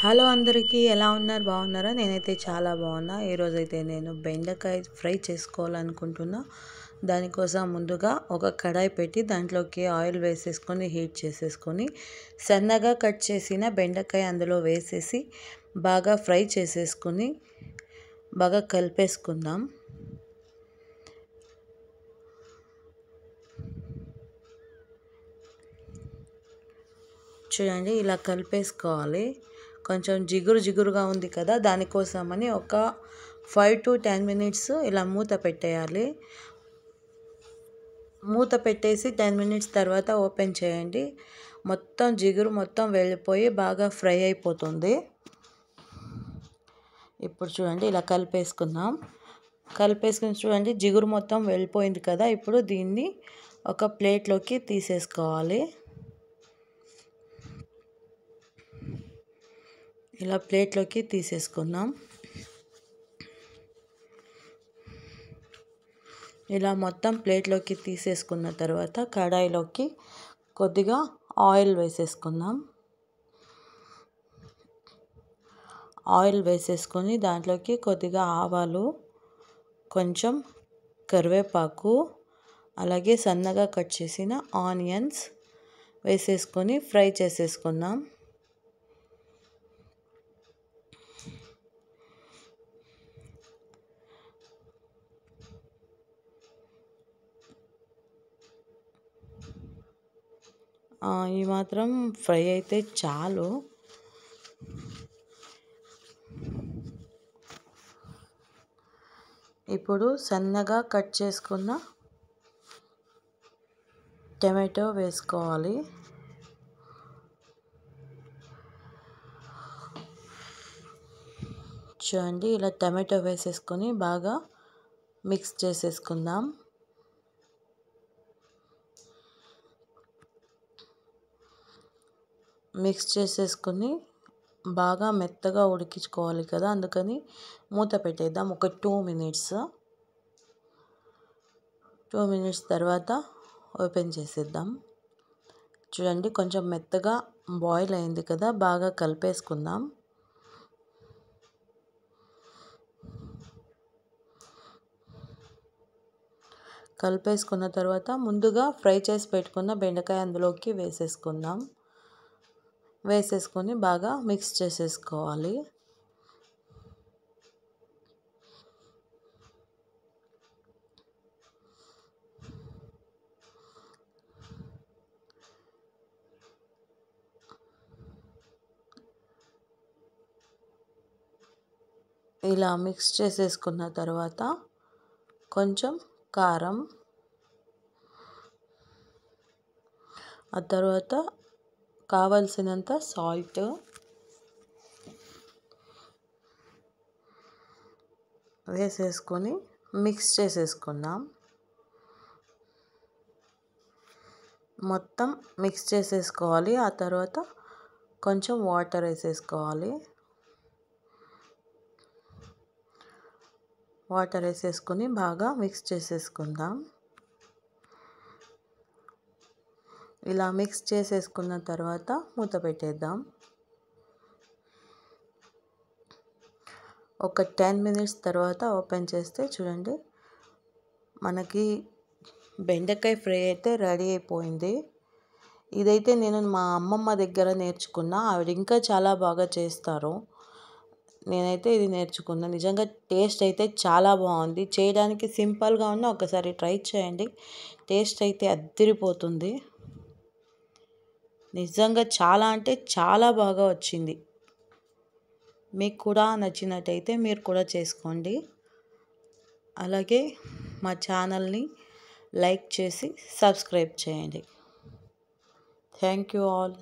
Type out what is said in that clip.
Hello అందరికీ ఎలా ఉన్నారు? బాగున్నారా? నేనైతే చాలా బాగున్నా. ఈరోజైతే నేను బెండకాయ ఫ్రై చేసుకోవాలనుకుంటున్నా. దానికోసం ముందుగా ఒక కడాయి పెట్టి దాంట్లోకి ఆయిల్ వేసేసుకొని హీట్ చేసేసుకొని సన్నగా కట్ చేసిన బెండకాయ అందులో వేసేసి బాగా ఫ్రై చేసేసుకొని బాగా కలిపేసుకుందాం. చూడండి, ఇలా కలిపేసుకోవాలి. కొంచెం జిగురుగా ఉంది కదా, దానికోసమని ఒక 5 to 10 minutes ఇలా మూత పెట్టేయాలి. మూత పెట్టేసి 10 minutes తర్వాత ఓపెన్ చేయండి. మొత్తం జిగురు మొత్తం వెళ్ళిపోయి బాగా ఫ్రై అయిపోతుంది. ఇప్పుడు చూడండి, ఇలా కలిపేసుకుందాం. కలిపేసుకుని చూడండి, జిగురు మొత్తం వెళ్ళిపోయింది కదా. ఇప్పుడు దీన్ని ఒక ప్లేట్లోకి తీసేసుకోవాలి. ఇలా ప్లేట్లోకి తీసేసుకుందాం. ఇలా మొత్తం ప్లేట్లోకి తీసేసుకున్న తర్వాత కడాయిలోకి కొద్దిగా ఆయిల్ వేసేసుకుందాం. ఆయిల్ వేసేసుకొని దాంట్లోకి కొద్దిగా ఆవాలు, కొంచెం కరివేపాకు, అలాగే సన్నగా కట్ చేసిన ఆనియన్స్ వేసేసుకొని ఫ్రై చేసేసుకుందాం. ఈ మాత్రం ఫ్రై అయితే చాలు. ఇప్పుడు సన్నగా కట్ చేసుకున్న టమాటో వేసుకోవాలి. చూడండి, ఇలా టమాటో వేసేసుకొని బాగా మిక్స్ చేసేసుకుందాం. మిక్స్ చేసేసుకొని బాగా మెత్తగా ఉడికించుకోవాలి కదా, అందుకని మూత పెట్టేద్దాం ఒక 2 minutes. 2 minutes తర్వాత ఓపెన్ చేసేద్దాం. చూడండి, కొంచెం మెత్తగా బాయిల్ అయింది కదా, బాగా కలిపేసుకుందాం. కలిపేసుకున్న తర్వాత ముందుగా ఫ్రై చేసి పెట్టుకున్న బెండకాయ అందులోకి వేసేసుకుందాం. వేసేసుకొని బాగా మిక్స్ చేసేసుకోవాలి. ఇలా మిక్స్ చేసేసుకున్న తర్వాత కొంచెం కారం, ఆ తర్వాత కావలసినంత సాల్ట్ వేసేసుకొని మిక్స్ చేసేసుకుందాం. మొత్తం మిక్స్ చేసేసుకోవాలి. ఆ తర్వాత కొంచెం వాటర్ వేసేసుకోవాలి. వాటర్ వేసేసుకొని బాగా మిక్స్ చేసేసుకుందాం. ఇలా మిక్స్ చేసేసుకున్న తర్వాత మూత పెట్టేద్దాం. ఒక 10 minutes తర్వాత ఓపెన్ చేస్తే చూడండి, మనకి బెండకాయ ఫ్రై అయితే రెడీ అయిపోయింది. ఇదైతే నేను మా అమ్మమ్మ దగ్గర నేర్చుకున్నా. ఆవిడ ఇంకా చాలా బాగా చేస్తారు. నేనైతే ఇది నేర్చుకున్నా. నిజంగా టేస్ట్ అయితే చాలా బాగుంది. చేయడానికి సింపుల్గా ఉన్న ఒకసారి ట్రై చేయండి. టేస్ట్ అయితే అద్దిరిపోతుంది. నిజంగా చాలా అంటే చాలా బాగా వచ్చింది. మీకు కూడా నచ్చినట్టయితే మీరు కూడా చేసుకోండి. అలాగే మా ఛానల్ని లైక్ చేసి సబ్స్క్రైబ్ చేయండి. Thank you all.